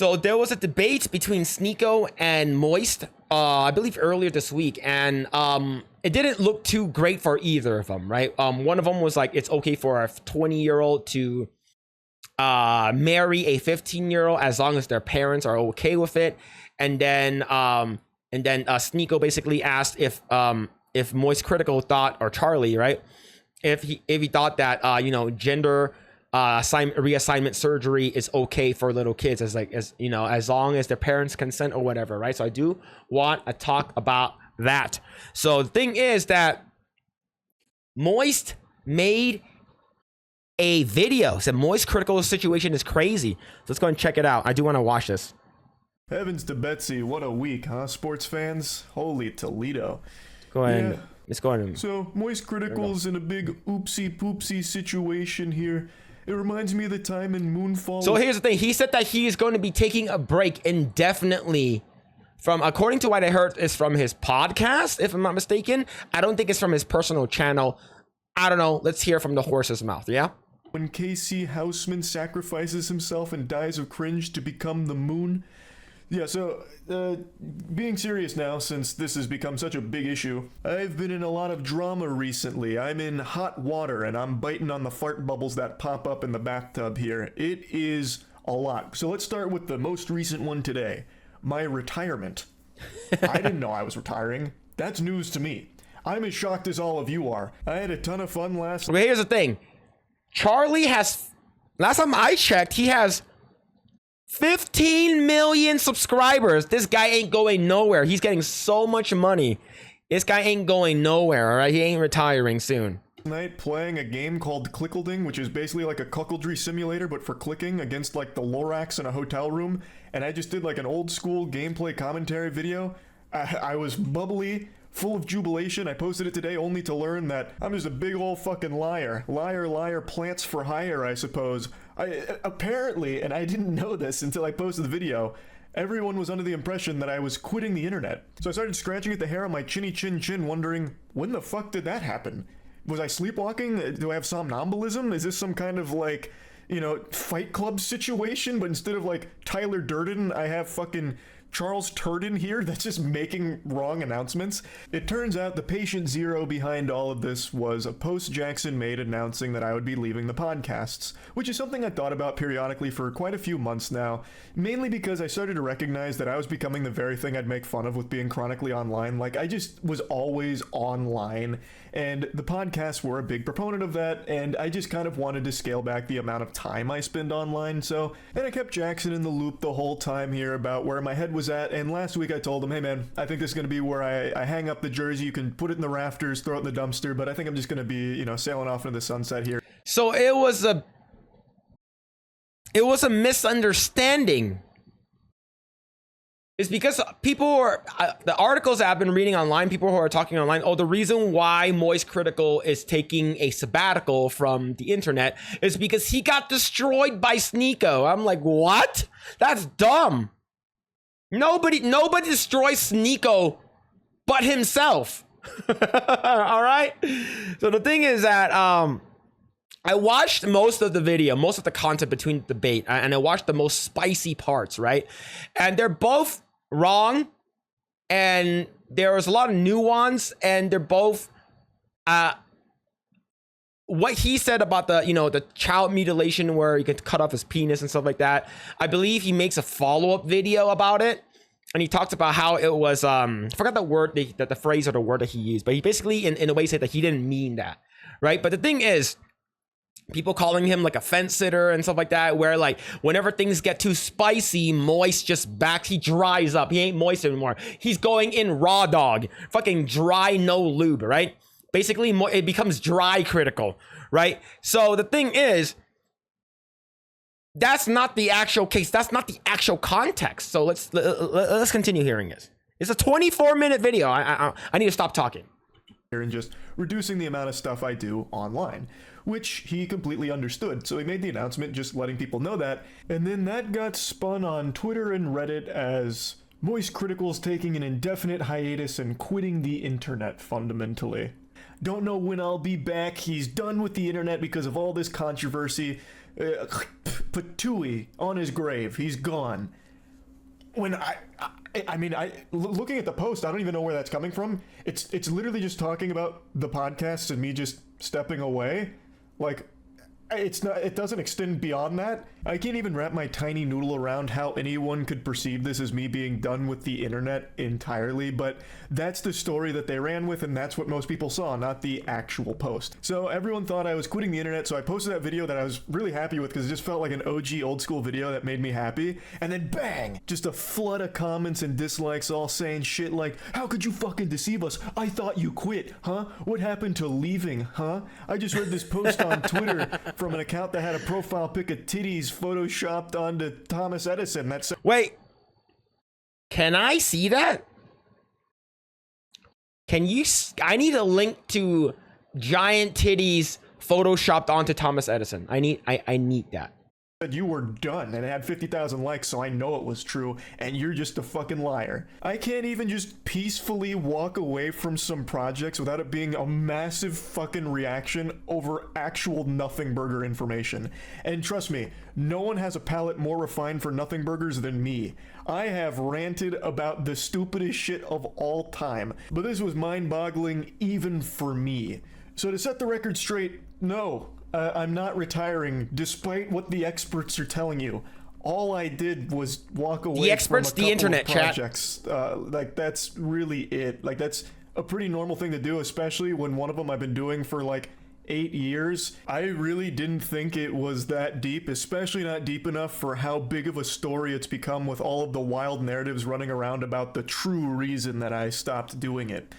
So there was a debate between Sneeko and Moist, I believe earlier this week, and it didn't look too great for either of them, right? One of them was like, it's okay for a 20-year-old to marry a 15-year-old as long as their parents are okay with it. And then Sneeko basically asked if Moistcr1tikal thought, or Charlie, right? If he thought that gender reassignment surgery is okay for little kids, as long as their parents consent or whatever, right? So I do want to talk about that. So the thing is that Moist made a video, said Moistcr1tikal Situation is crazy. So let's go and check it out. I do want to watch this. Heavens to Betsy, what a week, huh, sports fans? Holy Toledo. Go ahead. Yeah. Let's go ahead. So Moistcr1tikal's in a big oopsie poopsie situation here. It reminds me of the time in Moonfall. So here's the thing. He said that he is going to be taking a break indefinitely from, according to what I heard, is from his podcast, if I'm not mistaken. I don't think it's from his personal channel. I don't know. Let's hear from the horse's mouth, yeah? When Casey Houseman sacrifices himself and dies of cringe to become the moon. Yeah, so, being serious now, since this has become such a big issue, I've been in a lot of drama recently. I'm in hot water, and I'm biting on the fart bubbles that pop up in the bathtub here. It is a lot. So let's start with the most recent one today. My retirement. I didn't know I was retiring. That's news to me. I'm as shocked as all of you are. I had a ton of fun last... Okay, here's the thing. Charlie has... Last time I checked, he has 15 million subscribers. This guy ain't going nowhere. He's getting so much money. This guy ain't going nowhere, all right? He ain't retiring soon. Night playing a game called Clickleding, which is basically like a cuckoldry simulator, but for clicking against like the Lorax in a hotel room. And I just did like an old school gameplay commentary video. I was bubbly, full of jubilation. I posted it today only to learn that I'm just a big old fucking liar. Liar, liar, plants for hire, I suppose. Apparently, and I didn't know this until I posted the video, everyone was under the impression that I was quitting the internet. So I started scratching at the hair on my chinny chin, wondering, when the fuck did that happen? Was I sleepwalking? Do I have somnambulism? Is this some kind of like, Fight Club situation? But instead of like Tyler Durden, I have fucking Charles Turden here that's just making wrong announcements. It turns out the patient zero behind all of this was a post Jackson made announcing that I would be leaving the podcasts, which is something I thought about periodically for quite a few months now, mainly because I started to recognize that I was becoming the very thing I'd make fun of with being chronically online. Like, I just was always online, and the podcasts were a big proponent of that, and I just kind of wanted to scale back the amount of time I spend online. And I kept Jackson in the loop the whole time here about where my head was at, and last week I told him, hey man, I think this is going to be where I hang up the jersey. You can put it in the rafters, throw it in the dumpster, but I think I'm just going to be, sailing off into the sunset here. So it was a misunderstanding. It's because people are, the articles that I've been reading online, people who are talking online, the reason why Moistcr1tikal is taking a sabbatical from the internet is because he got destroyed by Sneeko. I'm like, what? That's dumb. Nobody destroys Sneeko but himself. All right? So the thing is that I watched most of the video, most of the content between the debate, and I watched the most spicy parts, right? And they're both wrong, and there was a lot of nuance, and they're both what he said about the the child mutilation where you can cut off his penis and stuff like that. I believe he makes a follow-up video about it, and he talks about how it was I forgot the word that the phrase or the word that he used, but he basically in a way said that he didn't mean that, right? But the thing is, people calling him like a fence sitter and stuff like that, where like whenever things get too spicy, Moist just backs, he dries up. He ain't Moist anymore. He's going in raw dog, fucking dry, no lube, right? Basically, it becomes dry critical, right? So the thing is, that's not the actual case. That's not the actual context. So let's continue hearing this. It's a 24-minute video. I need to stop talking. And just reducing the amount of stuff I do online, which he completely understood. So he made the announcement just letting people know that, and then that got spun on Twitter and Reddit as Moistcr1tikal's taking an indefinite hiatus and quitting the internet fundamentally. Don't know when I'll be back. He's done with the internet because of all this controversy. Patooey on his grave. He's gone. when looking at the post, I don't even know where that's coming from. It's literally just talking about the podcast and me just stepping away. Like, it doesn't extend beyond that. I can't even wrap my tiny noodle around how anyone could perceive this as me being done with the internet entirely, but that's the story that they ran with, and that's what most people saw, not the actual post. So everyone thought I was quitting the internet, so I posted that video that I was really happy with because it just felt like an OG old school video that made me happy, and then bang! Just a flood of comments and dislikes all saying shit like, how could you fucking deceive us? I thought you quit, huh? What happened to leaving, huh? I just read this post on Twitter from an account that had a profile pic of titties photoshopped onto Thomas Edison. That's Wait, can I see that? Can you? I need a link to giant titties photoshopped onto Thomas Edison. I need that. said you were done, and it had 50,000 likes, so I know it was true, and you're just a fucking liar. I can't even just peacefully walk away from some projects without it being a massive fucking reaction over actual nothing burger information. And trust me, no one has a palate more refined for nothing burgers than me. I have ranted about the stupidest shit of all time, but this was mind-boggling even for me. So to set the record straight, no. I'm not retiring, despite what the experts are telling you. All I did was walk away the experts, from a couple the internet of projects. Like, that's really it. Like, that's a pretty normal thing to do, especially when one of them I've been doing for, like, 8 years. I really didn't think it was that deep, especially not deep enough for how big of a story it's become with all of the wild narratives running around about the true reason that I stopped doing it.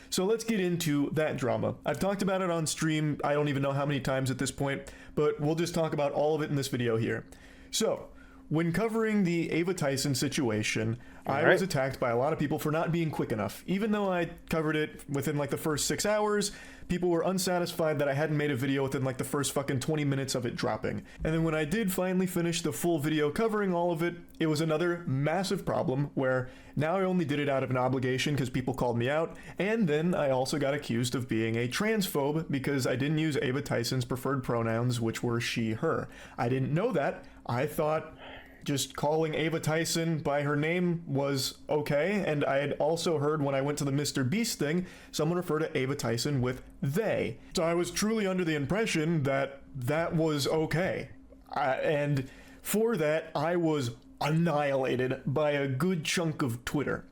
So let's get into that drama. I've talked about it on stream, I don't even know how many times at this point, but we'll just talk about all of it in this video here. So, when covering the Ava Tyson situation, I was attacked by a lot of people for not being quick enough. Even though I covered it within like the first 6 hours, people were unsatisfied that I hadn't made a video within like the first fucking 20 minutes of it dropping. And then when I did finally finish the full video covering all of it, it was another massive problem where now I only did it out of an obligation because people called me out, and then I also got accused of being a transphobe because I didn't use Ava Tyson's preferred pronouns, which were she, her. I didn't know that. I thought just calling Ava Tyson by her name was okay, and I had also heard when I went to the Mr. Beast thing, someone refer to Ava Tyson with they. So I was truly under the impression that that was okay. And for that, I was annihilated by a good chunk of Twitter.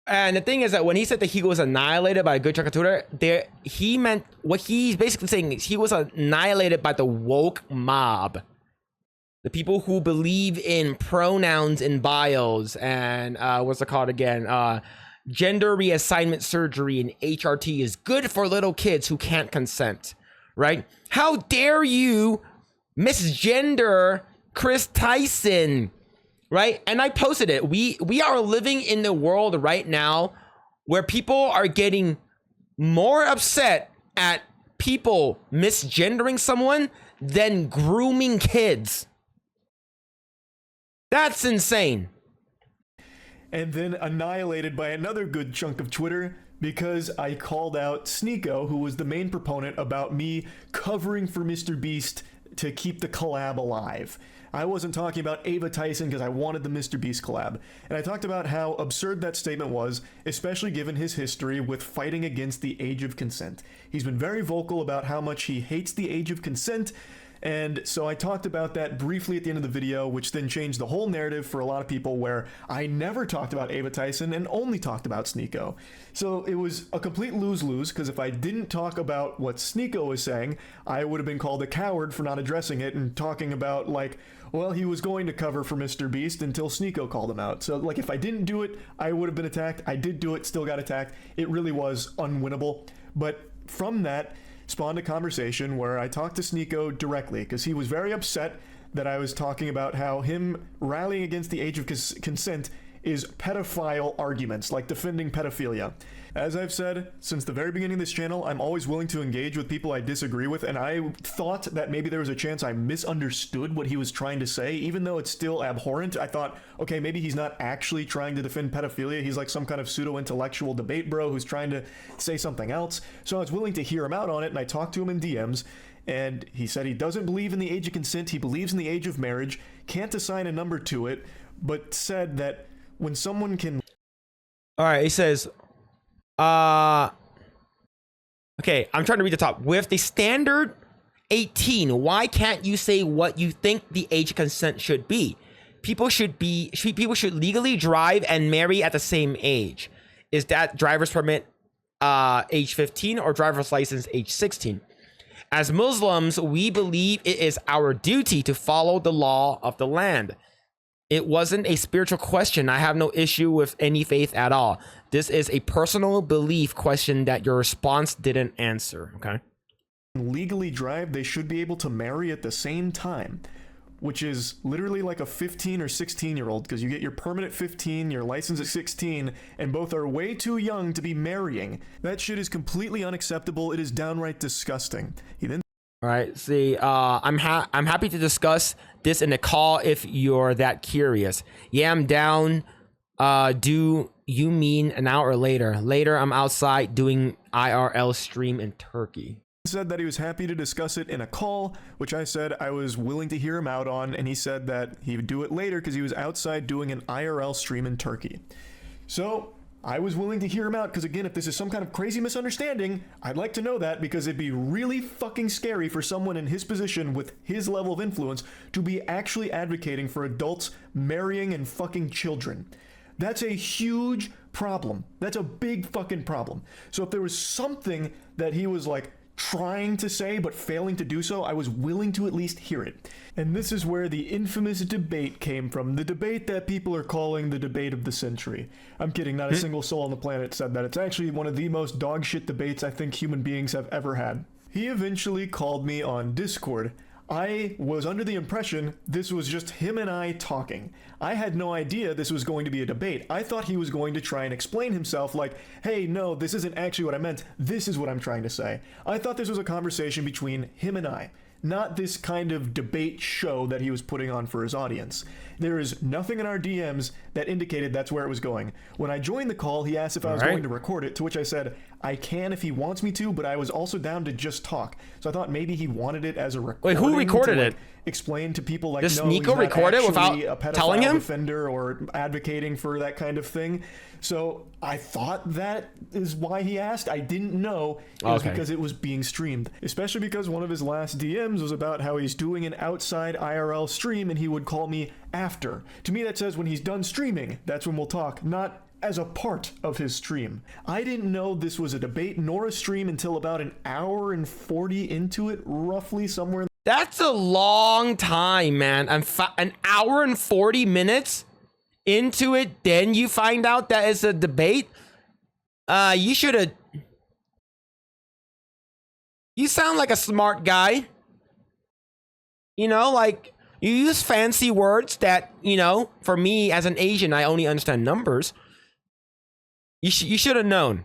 And the thing is that when he said that he was annihilated by a good chunk of Twitter, he meant, what he's basically saying is he was annihilated by the woke mob. The people who believe in pronouns in bios and what's it called again? Gender reassignment surgery and HRT is good for little kids who can't consent, right? How dare you misgender Chris Tyson, right? And I posted it. We are living in the world right now where people are getting more upset at people misgendering someone than grooming kids. That's insane. And then annihilated by another good chunk of Twitter because I called out Sneeko, who was the main proponent about me covering for Mr. Beast to keep the collab alive. I wasn't talking about Ava Tyson because I wanted the Mr. Beast collab. And I talked about how absurd that statement was, especially given his history with fighting against the age of consent. He's been very vocal about how much he hates the age of consent, and so I talked about that briefly at the end of the video, which then changed the whole narrative for a lot of people where I never talked about Ava Tyson and only talked about Sneeko. So it was a complete lose-lose, because if I didn't talk about what Sneeko was saying, I would have been called a coward for not addressing it and talking about, like, well, he was going to cover for Mr. Beast until Sneeko called him out. So, like, if I didn't do it, I would have been attacked. I did do it, still got attacked. It really was unwinnable. But from that spawned a conversation where I talked to Sneeko directly because he was very upset that I was talking about how him rallying against the age of consent is pedophile arguments, like defending pedophilia. As I've said since the very beginning of this channel, I'm always willing to engage with people I disagree with, and I thought that maybe there was a chance I misunderstood what he was trying to say, even though it's still abhorrent. I thought, okay, maybe he's not actually trying to defend pedophilia, he's like some kind of pseudo-intellectual debate bro who's trying to say something else, so I was willing to hear him out on it, and I talked to him in DMs, and he said he doesn't believe in the age of consent, he believes in the age of marriage, can't assign a number to it, but said that when someone can All right, it says, okay, I'm trying to read the top. With the standard 18, why can't you say what you think the age consent should be? People should legally drive and marry at the same age. Is that driver's permit age 15 or driver's license age 16? As Muslims, we believe it is our duty to follow the law of the land. It wasn't a spiritual question. I have no issue with any faith at all. This is a personal belief question that your response didn't answer, okay? legally drive, they should be able to marry at the same time, which is literally like a 15 or 16-year-old, because you get your permit at 15, your license at 16, and both are way too young to be marrying. That shit is completely unacceptable. It is downright disgusting. He then All right, see, I'm happy to discuss this in the call if you're that curious. Yeah, I'm down. Do you mean an hour later? Later, I'm outside doing IRL stream in Turkey. said that he was happy to discuss it in a call, which I said I was willing to hear him out on, and he said that he would do it later because he was outside doing an IRL stream in Turkey. So I was willing to hear him out because, again, if this is some kind of crazy misunderstanding, I'd like to know that, because it'd be really fucking scary for someone in his position with his level of influence to be actually advocating for adults marrying and fucking children. That's a huge problem. That's a big fucking problem. So if there was something that he was like trying to say but failing to do so, I was willing to at least hear it. And this is where the infamous debate came from, the debate that people are calling the debate of the century. I'm kidding, not a single soul on the planet said that. It's actually one of the most dog shit debates I think human beings have ever had. He eventually called me on Discord. I was under the impression this was just him and I talking. I had no idea this was going to be a debate. I thought he was going to try and explain himself like, hey, no, this isn't actually what I meant. This is what I'm trying to say. I thought this was a conversation between him and I, not this kind of debate show that he was putting on for his audience. There is nothing in our DMs that indicated that's where it was going. When I joined the call, he asked if I was going to record it, to which I said, I can if he wants me to, but I was also down to just talk. So I thought maybe he wanted it as a recording. Wait, who recorded to, it? Explain to people like, Does no, Nico he's not record it without actually a pedophile telling him? Defender or advocating for that kind of thing. So I thought that is why he asked. I didn't know it was because it was being streamed. Especially because one of his last DMs was about how he's doing an outside IRL stream and he would call me after. To me, that says when he's done streaming, that's when we'll talk, not as a part of his stream. I didn't know this was a debate nor a stream until about an hour and 40 into it, roughly somewhere. That's a long time, man. An hour and 40 minutes into it, then you find out that it's a debate. You should have. You sound like a smart guy. You know, like you use fancy words that, you know, for me as an Asian, I only understand numbers. You should have known.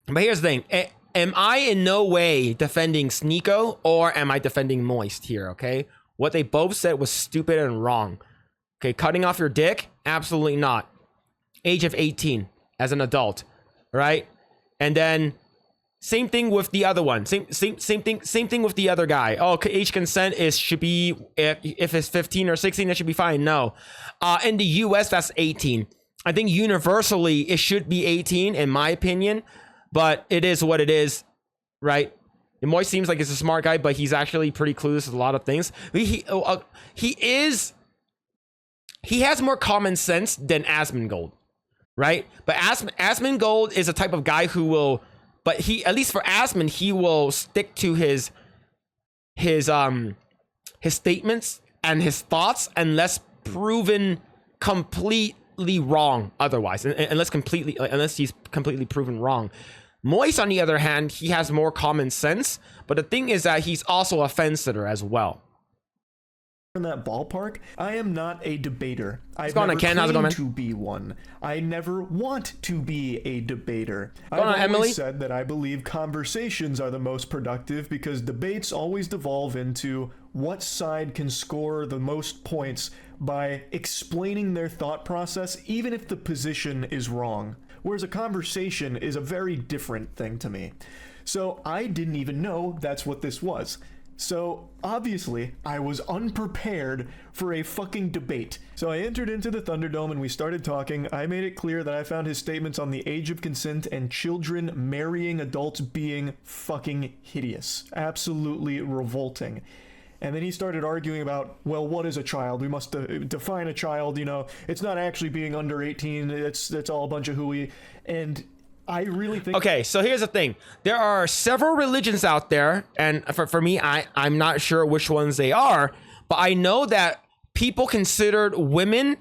But here's the thing. Am I in no way defending Sneeko or am I defending Moist here, okay? What they both said was stupid and wrong. Okay, cutting off your dick? Absolutely not. Age of 18 as an adult, right? And then same thing with the other one. Same thing with the other guy. Oh, age consent should be if it's 15 or 16, it should be fine. No. In the US, that's 18. I think universally it should be 18 in my opinion, but it is what it is, right? And Moist seems like he's a smart guy, but he's actually pretty clueless with a lot of things. He has more common sense than Asmongold, right? But Asmongold is a type of guy who will, but he, at least for Asmon, he will stick to his statements and his thoughts unless proven completely wrong otherwise, unless he's completely proven wrong. Moist, on the other hand, he has more common sense, but the thing is that he's also a fence sitter as well. In that ballpark, I am not a debater. I've never claimed to be one. I never want to be a debater. I've always said that I believe conversations are the most productive because debates always devolve into what side can score the most points by explaining their thought process, even if the position is wrong. Whereas a conversation is a very different thing to me. So I didn't even know that's what this was. So, obviously, I was unprepared for a fucking debate. So I entered into the Thunderdome and we started talking. I made it clear that I found his statements on the age of consent and children marrying adults being fucking hideous. Absolutely revolting. And then he started arguing about, well, what is a child? We must define a child, you know. It's not actually being under 18. It's all a bunch of hooey. And I really think... Okay, so here's the thing. There are several religions out there, and for me, I'm not sure which ones they are, but I know that people considered women,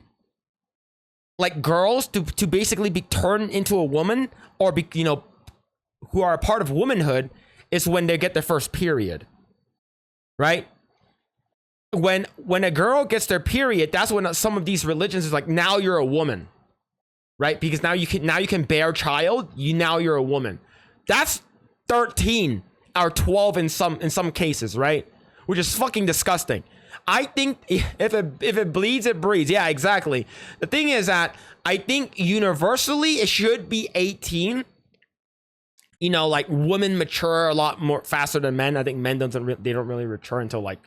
like girls, to basically be turned into a woman, or be, you know, who are a part of womanhood, is when they get their first period, right? When a girl gets their period, that's when some of these religions is like, now you're a woman, right? Because now you can bear a child. Now you're a woman. That's 13 or 12 in some cases, right? Which is fucking disgusting. I think if it bleeds, it breeds. Yeah, exactly. The thing is that I think universally it should be 18. You know, like women mature a lot more faster than men. I think men don't really mature until, like,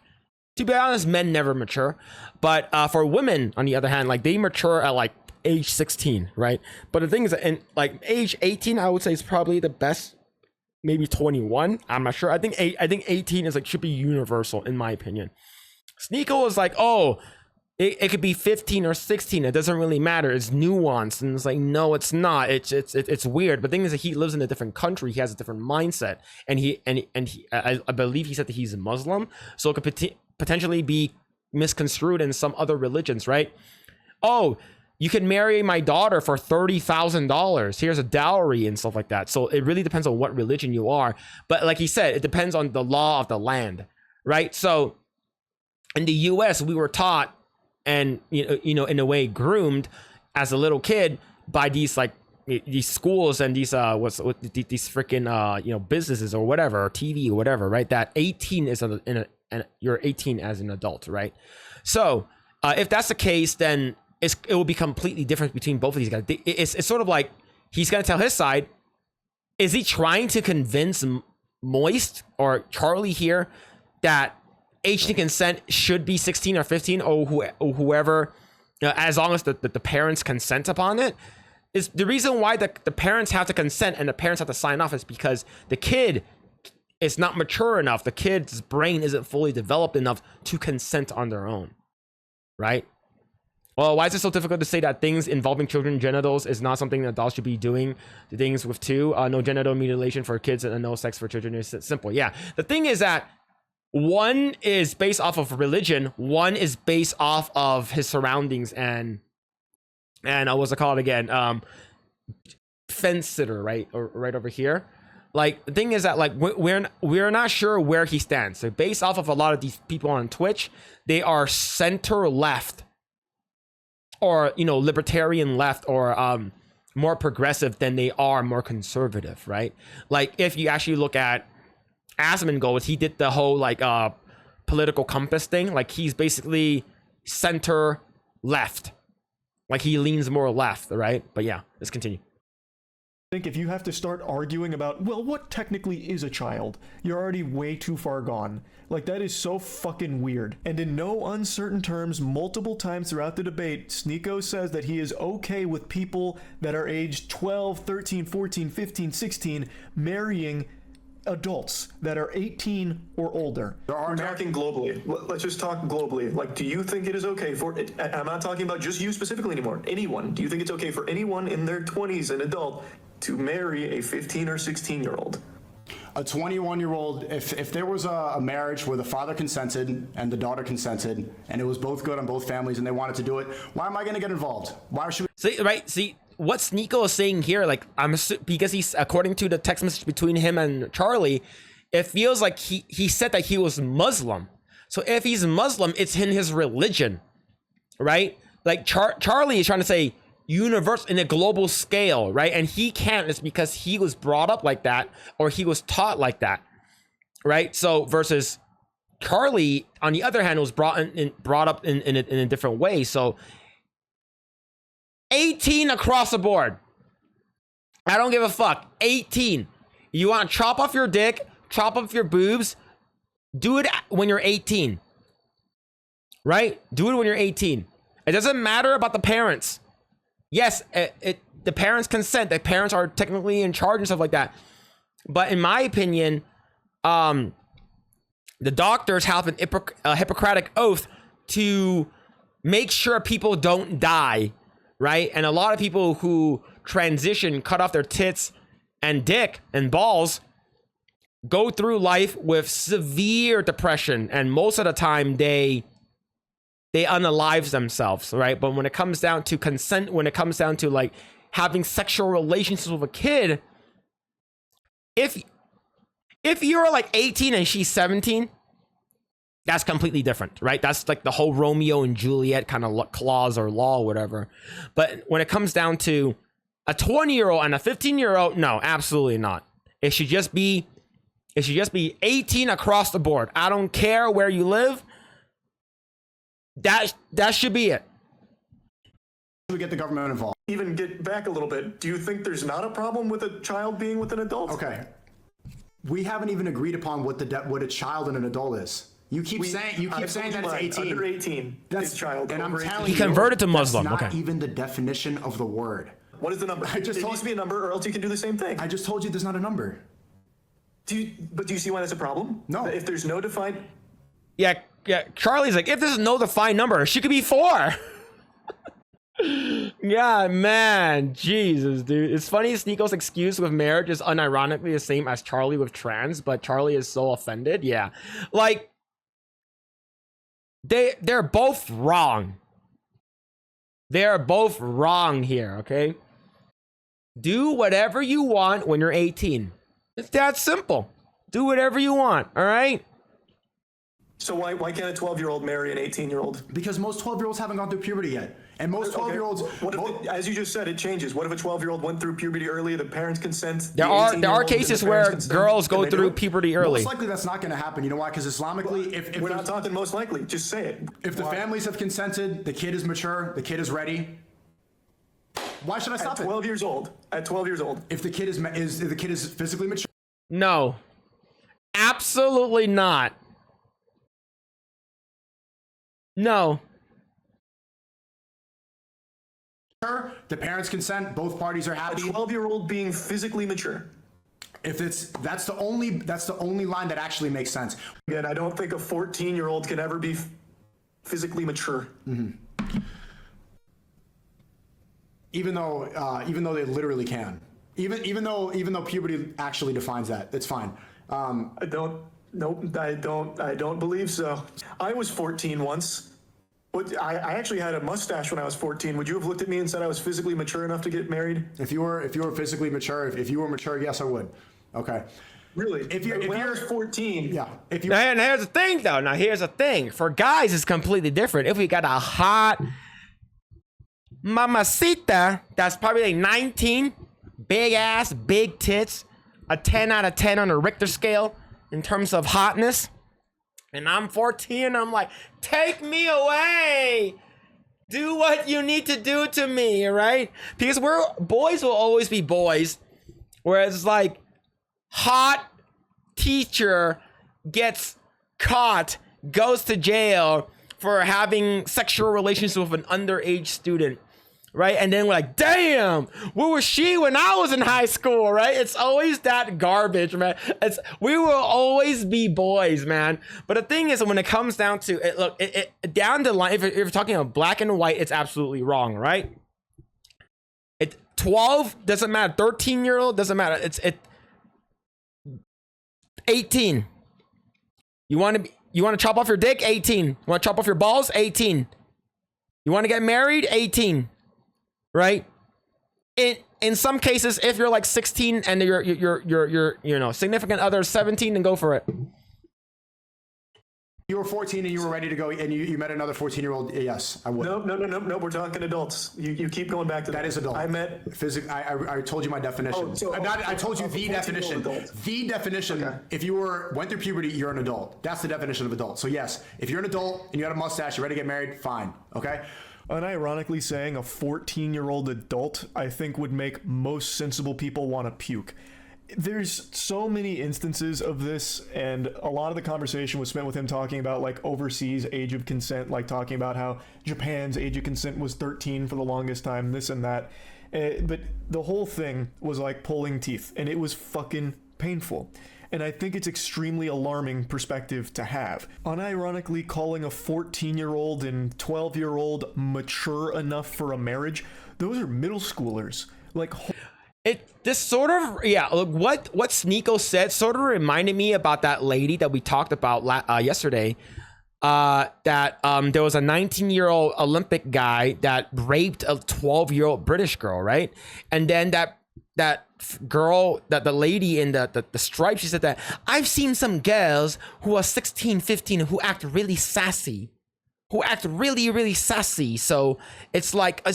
to be honest, men never mature. But for women, on the other hand, like they mature at like age 16, right? But the thing is, in like age 18, I would say is probably the best. Maybe 21. I'm not sure. I think 18 is like should be universal in my opinion. Sneeko is like, oh, it could be 15 or 16. It doesn't really matter. It's nuanced, and it's like, no, it's not. It's weird. But the thing is that he lives in a different country. He has a different mindset, and I believe he said that he's a Muslim, so it could potentially be misconstrued in some other religions, right? Oh, you can marry my daughter for $30,000. Here's a dowry and stuff like that. So it really depends on what religion you are. But like he said, it depends on the law of the land, right? So in the U.S., we were taught and you know in a way groomed as a little kid by these like these schools and these these freaking businesses or whatever, or TV or whatever, right? That 18 is you're 18 as an adult, right? So if that's the case, then it will be completely different between both of these guys. It's sort of like he's gonna tell his side. Is he trying to convince Moist or Charlie here that age to consent should be 16 or 15 or whoever, as long as the parents consent upon it? Is the reason why the parents have to consent and the parents have to sign off is because the kid is not mature enough. The kid's brain isn't fully developed enough to consent on their own, right? Well, why is it so difficult to say that things involving children's genitals is not something that adults should be doing? The things with two, no genital mutilation for kids and no sex for children is simple. Yeah, the thing is that one is based off of religion, one is based off of his surroundings and what's it called again? Fence sitter, right? Or right over here. Like the thing is that like we're not sure where he stands. So based off of a lot of these people on Twitch, they are center left, or libertarian left, or more progressive than they are more conservative, right? Like if you actually look at Asmongold, he did the whole like political compass thing. Like he's basically center left. Like he leans more left, right? But yeah, let's continue. I think if you have to start arguing about, well, what technically is a child, you're already way too far gone. Like, that is so fucking weird. And in no uncertain terms, multiple times throughout the debate, Sneeko says that he is okay with people that are aged 12, 13, 14, 15, 16 marrying adults that are 18 or older. We're talking globally. Let's just talk globally. Like, do you think it is okay for it? I'm not talking about just you specifically anymore. Anyone. Do you think it's okay for anyone in their 20s, an adult, to marry a 15 or 16-year-old? A 21-year-old, if there was a marriage where the father consented and the daughter consented, and it was both good on both families and they wanted to do it, why am I going to get involved? Why should we? See, what Sneeko is saying here, like, because he's, according to the text message between him and Charlie, it feels like he said that he was Muslim. So if he's Muslim, it's in his religion, right? Like Charlie is trying to say universe in a global scale, right? And he can't. It's because he was brought up like that, or he was taught like that, right? So versus Charlie, on the other hand, was brought up in a different way. So 18 across the board. I don't give a fuck. 18. You want to chop off your dick, chop off your boobs, do it when you're 18. Right? Do it when you're 18. It doesn't matter about the parents. Yes, the parents consent. The parents are technically in charge and stuff like that. But in my opinion, the doctors have a Hippocratic oath to make sure people don't die, right? And a lot of people who transition, cut off their tits and dick and balls, go through life with severe depression, and most of the time they unalive themselves, right? But when it comes down to consent, when it comes down to like having sexual relations with a kid, if you're like 18 and she's 17, that's completely different, right? That's like the whole Romeo and Juliet kind of clause or law or whatever. But when it comes down to a 20-year-old and a 15-year-old, no, absolutely not. It should just be 18 across the board. I don't care where you live. That should be it. We get the government involved. Even get back a little bit. Do you think there's not a problem with a child being with an adult? Okay. We haven't even agreed upon what a child and an adult is. You keep saying that it's 18. Under 18. That's child. And I'm telling He you, converted to Muslim. That's not Okay. even the definition of the word. What is the number? I just it told- needs to be a number, or else you can do the same thing. I just told you there's not a number. Do you see why that's a problem? No. If there's no defined... Yeah. Charlie's like, if there's no defined number, she could be 4. Yeah, man. Jesus, dude. It's funny, Sneako's excuse with marriage is unironically the same as Charlie with trans, but Charlie is so offended. Yeah. Like, they're both wrong. They're both wrong here, okay? Do whatever you want when you're 18. It's that simple. Do whatever you want, all right? So why can't a 12-year-old marry an 18-year-old? Because most 12-year-olds haven't gone through puberty yet. And most 12-year-olds... What if, as you just said, it changes? What if a 12-year-old went through puberty early, the parents consent? There are cases where girls go through puberty early. Most likely that's not going to happen. You know why? Because Islamically, if We're not talking most likely. Just say it. If the families have consented, the kid is mature, the kid is ready. Why should I stop At 12 years old. At 12 years old. If the kid is physically mature, No. Absolutely not. No. the parents consent, both parties are A happy. 12-year-old being physically mature. If that's the only line that actually makes sense. Again, I don't think a 14-year-old can ever be physically mature. Even though they literally can. Even though puberty actually defines that, it's fine. I don't believe so. I was 14 once. I actually had a mustache when I was 14. Would you have looked at me and said I was physically mature enough to get married? If you were physically mature, if you were mature, yes, I would. Okay. Really? When I was 14. Yeah. If you And here's the thing, though. Now, here's the thing. For guys, it's completely different. If we got a hot mamacita that's probably like 19, big ass, big tits, a 10 out of 10 on a Richter scale in terms of hotness, and I'm 14, I'm like, take me away. Do what you need to do to me, right? Because boys will always be boys. Whereas like hot teacher gets caught, goes to jail for having sexual relations with an underage student, right? And then we're like, damn, where was she when I was in high school, right? It's always that garbage, man. We will always be boys, man. But the thing is, when it comes down to it, look, down the line, if you're talking about black and white, it's absolutely wrong, right? 12 doesn't matter. 13-year-old doesn't matter. It's 18. You want to chop off your dick? 18. You want to chop off your balls? 18. You want to get married? 18. Right? In some cases, if you're like 16 and your significant other is 17, then go for it. were 14 and you were ready to go and you met another 14-year-old, yes, I would. No, we're talking adults. You keep going back to That is adult. I met... I told you my definition. I told you the definition. The definition, Okay. if you went through puberty, you're an adult. That's the definition of adult. So yes, if you're an adult and you had a mustache, you're ready to get married, fine, okay? Unironically saying a 14-year-old adult, I think would make most sensible people want to puke. there's so many instances of this, and a lot of the conversation was spent with him talking about like overseas age of consent, like talking about how Japan's age of consent was 13 for the longest time, this and that. But the whole thing was like pulling teeth, and it was fucking painful. And I think it's extremely alarming perspective to have. Unironically calling a 14-year-old and 12-year-old mature enough for a marriage, those are middle schoolers. Like, this sort of, yeah, look, what Sneeko said sort of reminded me about that lady that we talked about yesterday. That there was a 19-year-old Olympic guy that raped a 12-year-old British girl, right? And then that girl, that the lady in the stripes, she said that I've seen some girls who are 16, 15 who act really sassy, really sassy. So it's like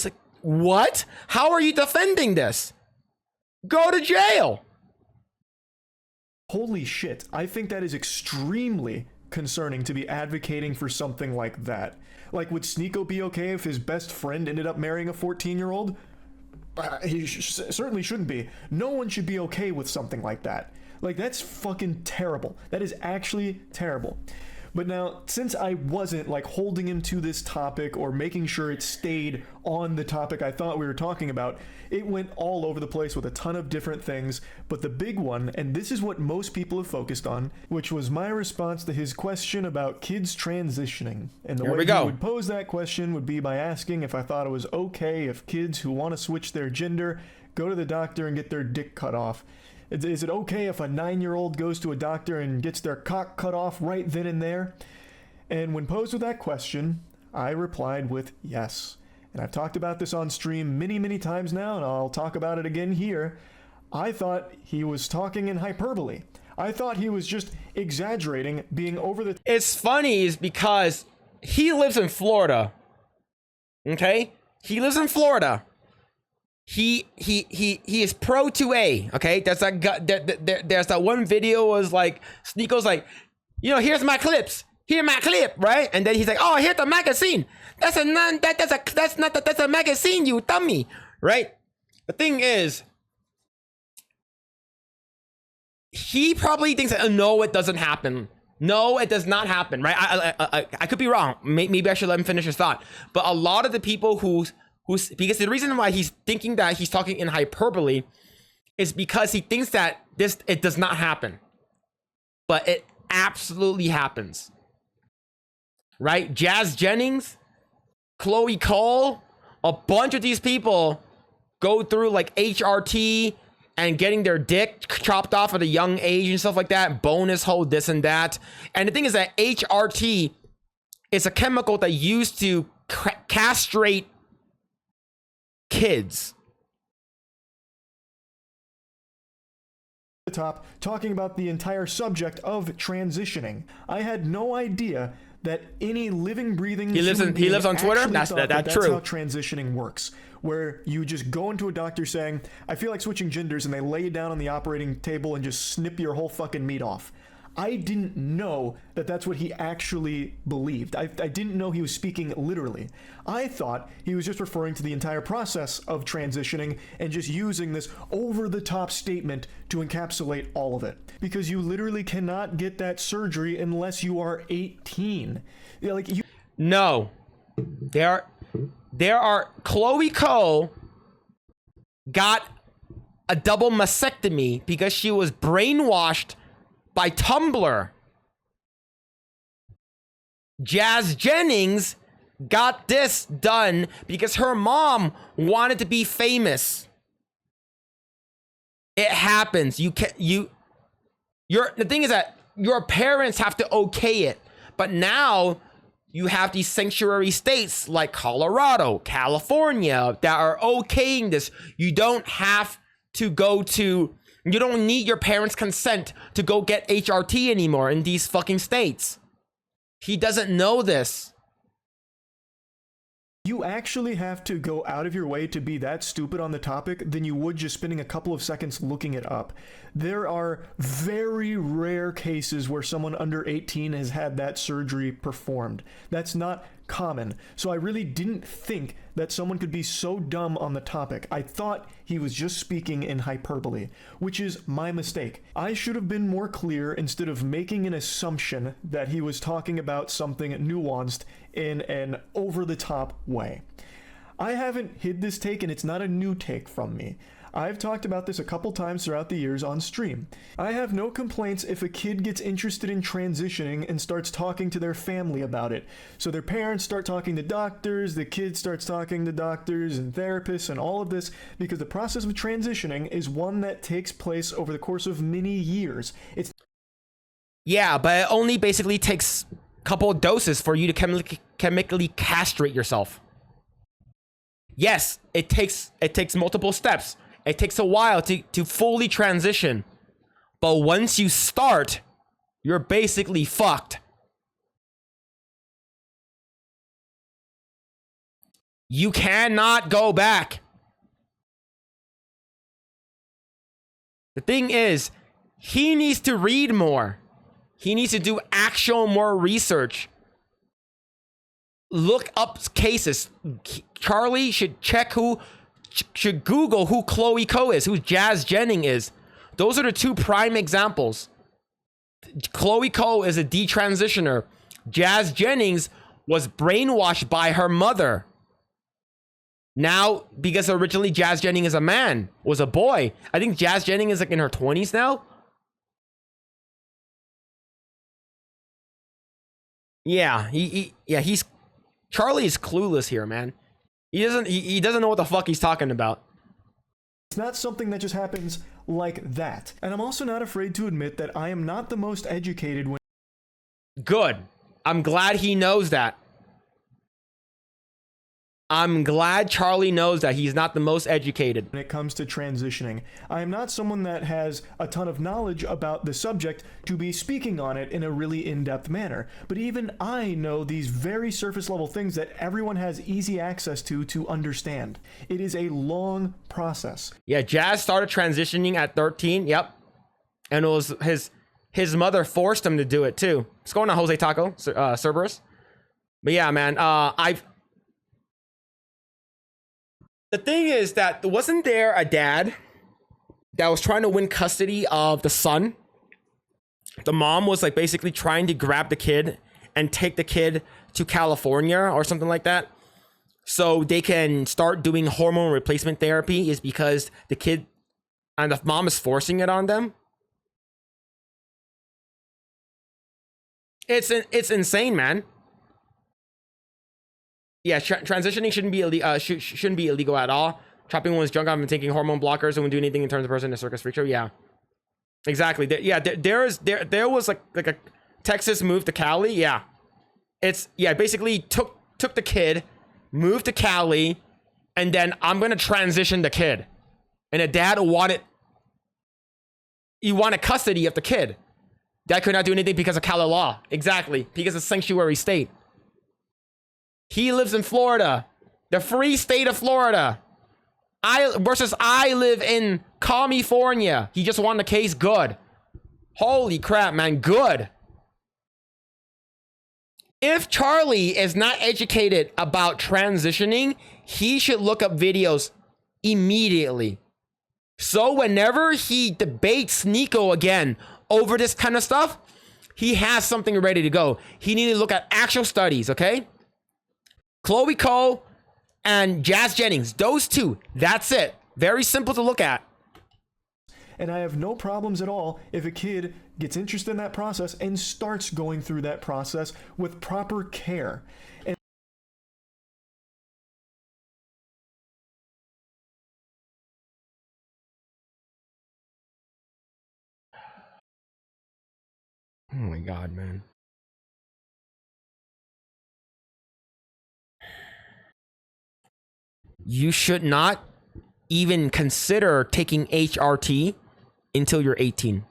what? How are you defending this? Go to jail. Holy shit. I think that is extremely concerning to be advocating for something like that. Like, would Sneeko be okay if his best friend ended up marrying a 14-year-old? He certainly shouldn't be. No one should be okay with something like that. Like, that's fucking terrible. That is actually terrible. But now, since I wasn't like holding him to this topic or making sure it stayed on the topic I thought we were talking about, it went all over the place with a ton of different things. But the big one, and this is what most people have focused on, which was my response to his question about kids transitioning. And the way he would pose that question would be by asking if I thought it was okay if kids who want to switch their gender go to the doctor and get their dick cut off. Is it okay if a 9-year-old goes to a doctor and gets their cock cut off right then and there? And when posed with that question, I replied with yes. And I've talked about this on stream many, many times now, and I'll talk about it again here. I thought he was talking in hyperbole. I thought he was just exaggerating, being over the... It's funny is because he lives in Florida. Okay? He lives in Florida. He is pro 2A, okay? There's that one video was like, Sneeko's like, you know, here's my clips. Here's my clip, right? And then he's like, oh, here's the magazine. That's a magazine, you dummy, right? The thing is, he probably thinks that, no, it doesn't happen. No, it does not happen, right? I could be wrong. Maybe I should let him finish his thought. But a lot of the people because the reason why he's thinking that he's talking in hyperbole is because he thinks that it does not happen. But it absolutely happens. Right? Jazz Jennings, Chloe Cole, a bunch of these people go through like HRT and getting their dick chopped off at a young age and stuff like that, bonus hole, this and that. And the thing is that HRT is a chemical that used to castrate kids. The top, talking about the entire subject of transitioning. I had no idea that any living, breathing... He lives on Twitter? That's true. That's how transitioning works. Where you just go into a doctor saying, I feel like switching genders, and they lay you down on the operating table and just snip your whole fucking meat off. I didn't know that that's what he actually believed. I didn't know he was speaking literally. I thought he was just referring to the entire process of transitioning and just using this over-the-top statement to encapsulate all of it. Because you literally cannot get that surgery unless you are 18. No. There are Chloe Cole got a double mastectomy because she was brainwashed by Tumblr. Jazz Jennings got this done because her mom wanted to be famous. It happens. The thing is that your parents have to okay it. But now you have these sanctuary states like Colorado, California that are okaying this. You don't need your parents' consent to go get HRT anymore in these fucking states. He doesn't know this. You actually have to go out of your way to be that stupid on the topic than you would just spending a couple of seconds looking it up. There are very rare cases where someone under 18 has had that surgery performed. That's not common. So I really didn't think that someone could be so dumb on the topic. I thought he was just speaking in hyperbole, which is my mistake. I should have been more clear instead of making an assumption that he was talking about something nuanced in an over-the-top way. I haven't hid this take, and it's not a new take from me. I've talked about this a couple times throughout the years on stream. I have no complaints if a kid gets interested in transitioning and starts talking to their family about it. So their parents start talking to doctors, the kid starts talking to doctors and therapists and all of this, because the process of transitioning is one that takes place over the course of many years. Yeah, but it only basically takes a couple of doses for you to chemically castrate yourself. Yes, it takes multiple steps. It takes a while to fully transition. But once you start, you're basically fucked. You cannot go back. The thing is, he needs to read more. He needs to do actual more research. Look up cases. Charlie should should Google who Chloe Ko is, who Jazz Jennings is. Those are the two prime examples. Chloe Ko is a detransitioner. Jazz Jennings was brainwashed by her mother. Now, because originally Jazz Jennings is a man, was a boy. I think Jazz Jennings is like in her 20s now. Yeah, he's Charlie is clueless here, man. He doesn't know what the fuck he's talking about. It's not something that just happens like that. And I'm also not afraid to admit that I am not the most educated when... Good. I'm glad he knows that. I'm glad Charlie knows that he's not the most educated. When it comes to transitioning, I am not someone that has a ton of knowledge about the subject to be speaking on it in a really in-depth manner. But even I know these very surface level things that everyone has easy access to understand. It is a long process. Yeah, Jazz started transitioning at 13. Yep. And it was his mother forced him to do it too. What's going on, Jose Taco, Cerberus? But yeah, man, the thing is that wasn't there a dad that was trying to win custody of the son? The mom was like basically trying to grab the kid and take the kid to California or something like that, so they can start doing hormone replacement therapy, is because the kid and the mom is forcing it on them. It's insane, man. Yeah, transitioning shouldn't be illegal at all. Chopping one's junk off and taking hormone blockers and wouldn't do anything in terms of person in a circus freak show. Yeah, exactly. There was like a Texas move to Cali. Yeah, basically took the kid, moved to Cali, and then I'm gonna transition the kid. And the dad wanted custody of the kid. Dad could not do anything because of Cali law. Exactly, because it's sanctuary state. He lives in Florida, the free state of Florida. I live in California. He just won the case. Good. Holy crap, man. Good. If Charlie is not educated about transitioning, he should look up videos immediately. So whenever he debates Nico again over this kind of stuff, he has something ready to go. He needs to look at actual studies, okay? Chloe Ko and Jazz Jennings, those two, that's it. Very simple to look at. And I have no problems at all if a kid gets interested in that process and starts going through that process with proper care. And oh my God, man. You should not even consider taking HRT until you're 18.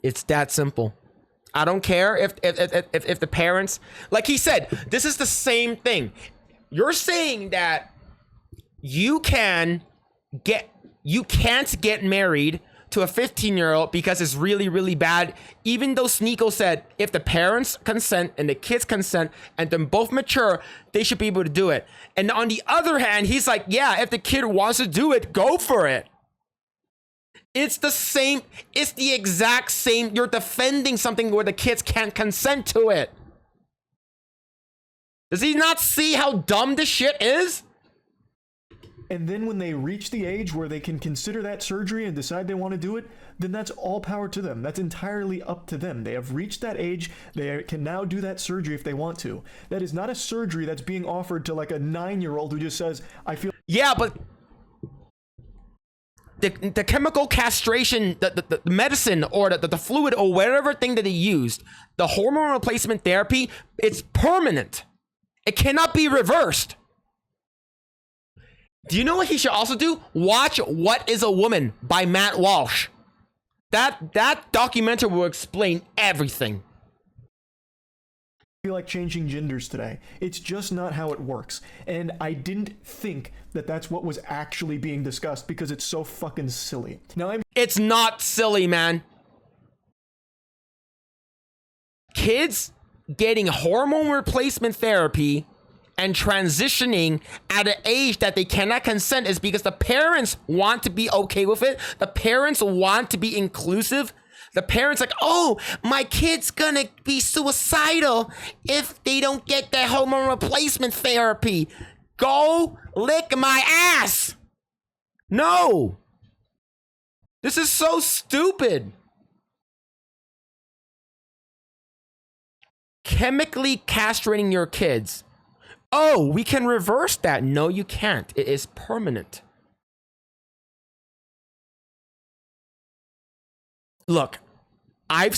It's that simple. I don't care if the parents, like he said, this is the same thing. You're saying that you can't get married to a 15-year-old because it's really, really bad. Even though Sneeko said if the parents consent and the kids consent and them both mature, they should be able to do it. And on the other hand, he's like, yeah, if the kid wants to do it, go for it. It's the same. It's the exact same. You're defending something where the kids can't consent to it. Does he not see how dumb this shit is? And then when they reach the age where they can consider that surgery and decide they want to do it, then that's all power to them. That's entirely up to them. They have reached that age. They can now do that surgery if they want to. That is not a surgery that's being offered to like a 9-year-old who just says, I feel... Yeah, but the chemical castration, the medicine or the fluid or whatever thing that they used, the hormone replacement therapy, it's permanent. It cannot be reversed. Do you know what he should also do? Watch What is a Woman by Matt Walsh. That documentary will explain everything. Feel like changing genders today. It's just not how it works. And I didn't think that that's what was actually being discussed because it's so fucking silly. Now It's not silly, man. Kids getting hormone replacement therapy and transitioning at an age that they cannot consent is because the parents want to be okay with it. The parents want to be inclusive. The parents like, oh, my kid's gonna be suicidal if they don't get their hormone replacement therapy. Go lick my ass. No. This is so stupid. Chemically castrating your kids. Oh, we can reverse that. No, you can't. It is permanent. Look, I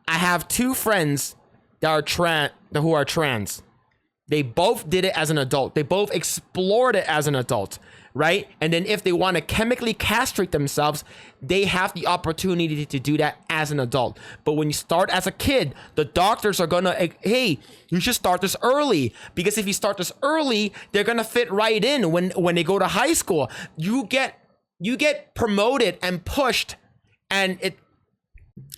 have 2 friends that are who are trans. They both did it as an adult. They both explored it as an adult, right? And then if they want to chemically castrate themselves, they have the opportunity to do that as an adult. But when you start as a kid, the doctors are gonna, hey, you should start this early, because if you start this early, they're gonna fit right in when they go to high school. You get promoted and pushed, and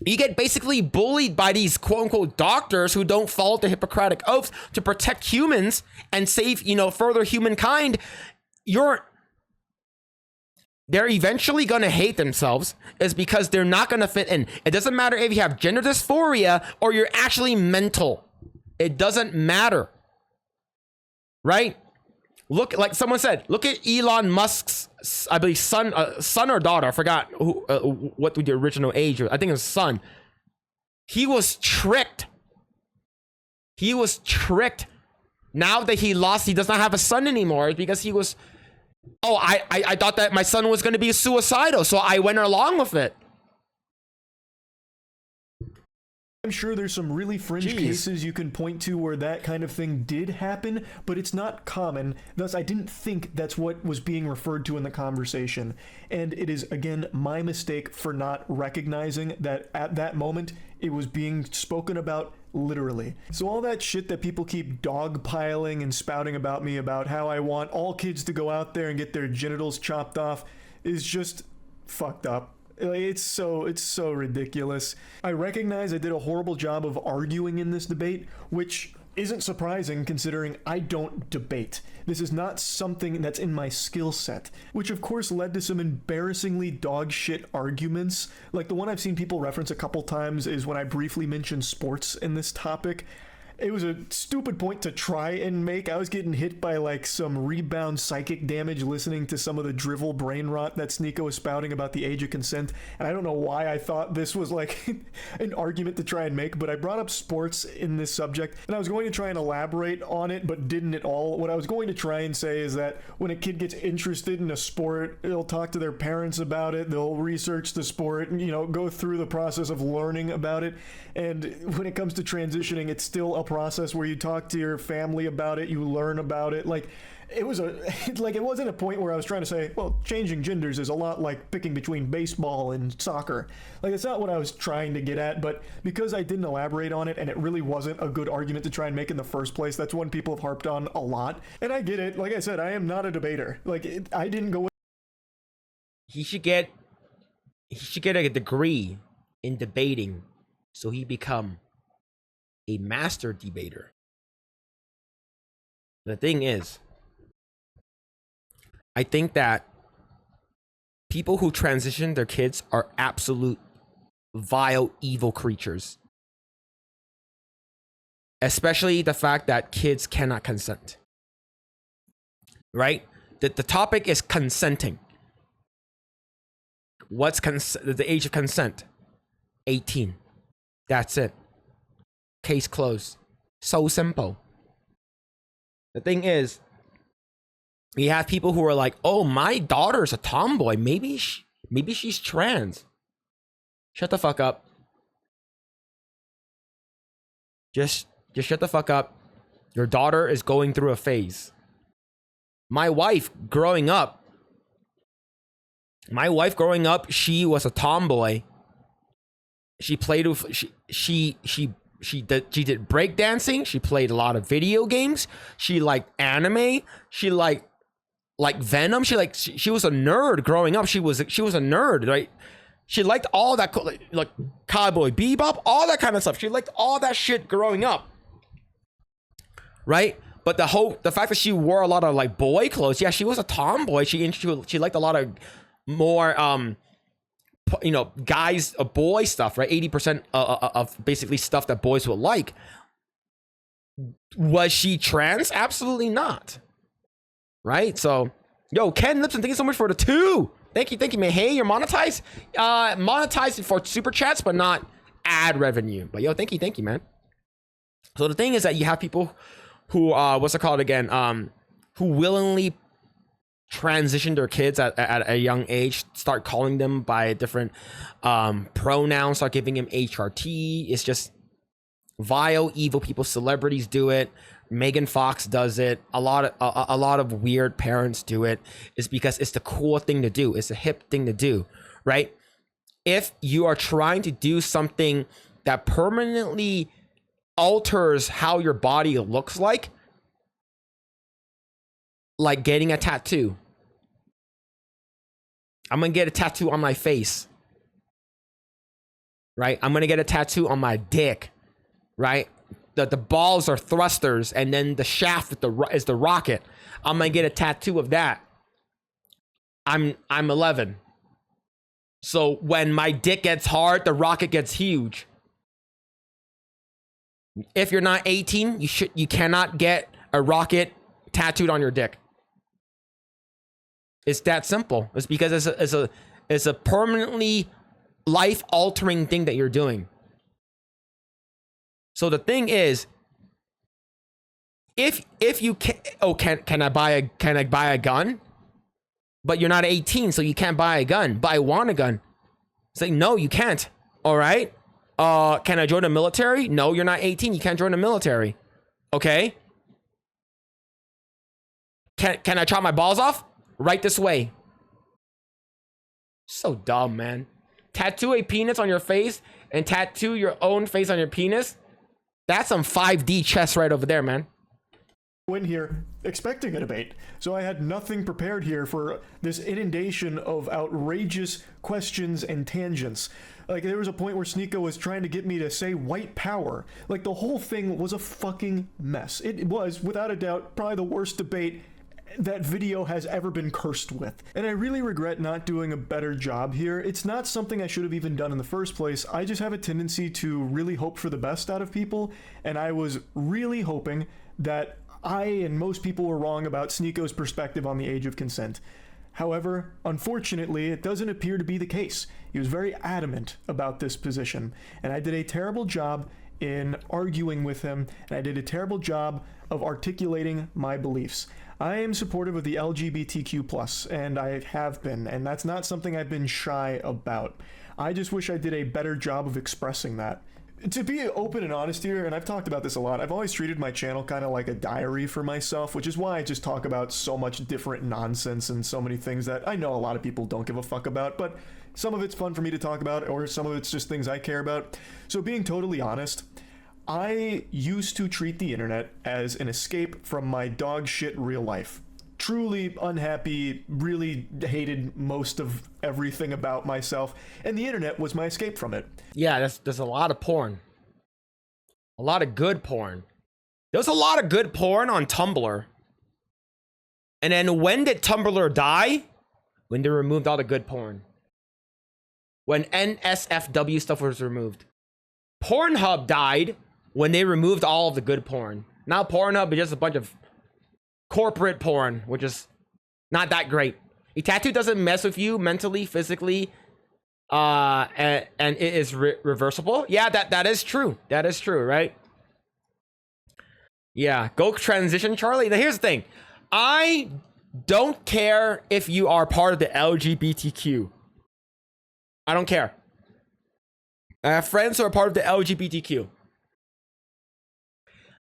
you get basically bullied by these quote-unquote doctors who don't follow the Hippocratic oaths to protect humans and save, further humankind. They're eventually going to hate themselves is because they're not going to fit in. It doesn't matter if you have gender dysphoria or you're actually mental. It doesn't matter. Right? Look, like someone said, look at Elon Musk's, I believe, son or daughter. I forgot what the original age was. I think it was son. He was tricked. He was tricked. Now that he does not have a son anymore because he was, I thought that my son was going to be suicidal, so I went along with it. I'm sure there's some really fringe cases you can point to where that kind of thing did happen, but it's not common. Thus, I didn't think that's what was being referred to in the conversation. And it is, again, my mistake for not recognizing that at that moment, it was being spoken about literally. So all that shit that people keep dogpiling and spouting about me about how I want all kids to go out there and get their genitals chopped off is just fucked up. It's so ridiculous. I recognize I did a horrible job of arguing in this debate, which isn't surprising considering I don't debate. This is not something that's in my skill set, which of course led to some embarrassingly dog shit arguments. Like the one I've seen people reference a couple times is when I briefly mentioned sports in this topic. It was a stupid point to try and make. I was getting hit by like some rebound psychic damage listening to some of the drivel brain rot that Sneeko was spouting about the age of consent. And I don't know why I thought this was like an argument to try and make, but I brought up sports in this subject and I was going to try and elaborate on it, but didn't at all. What I was going to try and say is that when a kid gets interested in a sport, they'll talk to their parents about it, they'll research the sport and, go through the process of learning about it. And when it comes to transitioning, it's still a process where you talk to your family about it, you learn about it. Like it wasn't a point where I was trying to say, well, changing genders is a lot like picking between baseball and soccer. Like it's not what I was trying to get at, but because I didn't elaborate on it and it really wasn't a good argument to try and make in the first place, that's one people have harped on a lot. And I get it. Like I said, I am not a debater. I didn't go. He should get he should get a degree in debating so he become a master debater. The thing is, I think that people who transition their kids are absolute vile, evil creatures. Especially the fact that kids cannot consent. Right? The topic is consenting. What's the age of consent? 18. That's it. Case closed. So simple. The thing is, we have people who are like, oh, my daughter's a tomboy. Maybe she's trans. Shut the fuck up. Just shut the fuck up. Your daughter is going through a phase. My wife growing up, she was a tomboy. She played with she did breakdancing. She played a lot of video games. She liked anime. She liked Venom. She was a nerd growing up. She was a nerd, right? She liked all that, like Cowboy Bebop, all that kind of stuff. She liked all that shit growing up, right? But the fact that she wore a lot of like boy clothes, yeah, she was a tomboy. She liked a lot of more guys, boy stuff, right? 80% of basically stuff that boys would like. Was she trans? Absolutely not. Right? So, yo, Ken Lipson, thank you so much for the 2. Thank you, man. Hey, you're monetized. Monetized for super chats, but not ad revenue. But yo, thank you, man. So the thing is that you have people who what's it called again? Who willingly transition their kids at a young age, start calling them by different pronouns, start giving them HRT. It's just vile, evil people. Celebrities do it. Megan Fox does it. A lot of weird parents do it. It's because it's the cool thing to do. It's a hip thing to do, right? If you are trying to do something that permanently alters how your body looks like getting a tattoo. I'm gonna get a tattoo on my face, right? I'm gonna get a tattoo on my dick, right? The balls are thrusters, and then the shaft is the rocket. I'm gonna get a tattoo of that. I'm 11, so when my dick gets hard, the rocket gets huge. If you're not 18, you cannot get a rocket tattooed on your dick. It's that simple. It's because it's a permanently life-altering thing that you're doing. So the thing is, if you can I buy a gun? But you're not 18, so you can't buy a gun. But I want a gun. It's like, no, you can't. All right. Can I join the military? No, you're not 18. You can't join the military. Okay. Can I chop my balls off? Right this way. So dumb, man. Tattoo a penis on your face and tattoo your own face on your penis. That's some 5D chess right over there, man. In here expecting a debate, so I had nothing prepared here for this inundation of outrageous questions and tangents. Like, there was a point where Sneeko was trying to get me to say white power. Like, the whole thing was a fucking mess. It was, without a doubt, probably the worst debate that video has ever been cursed with. And I really regret not doing a better job here. It's not something I should have even done in the first place. I just have a tendency to really hope for the best out of people, and I was really hoping that I and most people were wrong about Sneeko's perspective on the age of consent. However, unfortunately, it doesn't appear to be the case. He was very adamant about this position, and I did a terrible job in arguing with him, and I did a terrible job of articulating my beliefs. I am supportive of the LGBTQ+, and I have been, and that's not something I've been shy about. I just wish I did a better job of expressing that. To be open and honest here, and I've talked about this a lot, I've always treated my channel kind of like a diary for myself, which is why I just talk about so much different nonsense and so many things that I know a lot of people don't give a fuck about, but some of it's fun for me to talk about, or some of it's just things I care about. So being totally honest, I used to treat the internet as an escape from my dog shit real life. truly unhappy, really hated most of everything about myself, and the internet was my escape from it. Yeah, there's a lot of porn. A lot of good porn. There's a lot of good porn on Tumblr. And then when did Tumblr die? When they removed all the good porn. When NSFW stuff was removed. Pornhub died when they removed all of the good porn. Now Pornhub is just a bunch of corporate porn, which is not that great. A tattoo doesn't mess with you mentally, physically, and it is reversible. Yeah, that is true. That is true, right? Yeah, go transition, Charlie. Now here's the thing. I don't care if you are part of the LGBTQ. I don't care. I have friends who are part of the LGBTQ.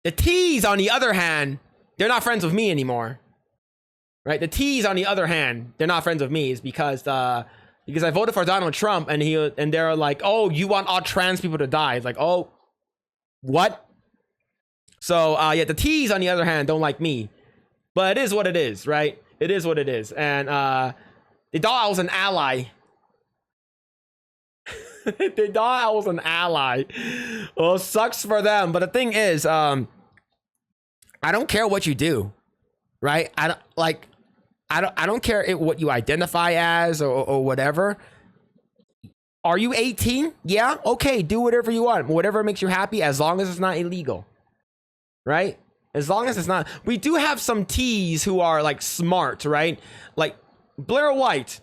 The T's, on the other hand, they're not friends with me anymore. Right? The T's, on the other hand, they're not friends with me is because I voted for Donald Trump and they're like, oh, you want all trans people to die. It's like, oh, what? So yeah, the T's, on the other hand, don't like me. But it is what it is, right? It is what it is. And they thought I was an ally. They thought I was an ally. Well, it sucks for them. But the thing is, I don't care what you do, right? I don't care what you identify as or whatever. Are you 18? Yeah, okay, do whatever you want, whatever makes you happy, as long as it's not illegal, right? As long as it's not. We do have some T's who are like smart, right? Like Blair White.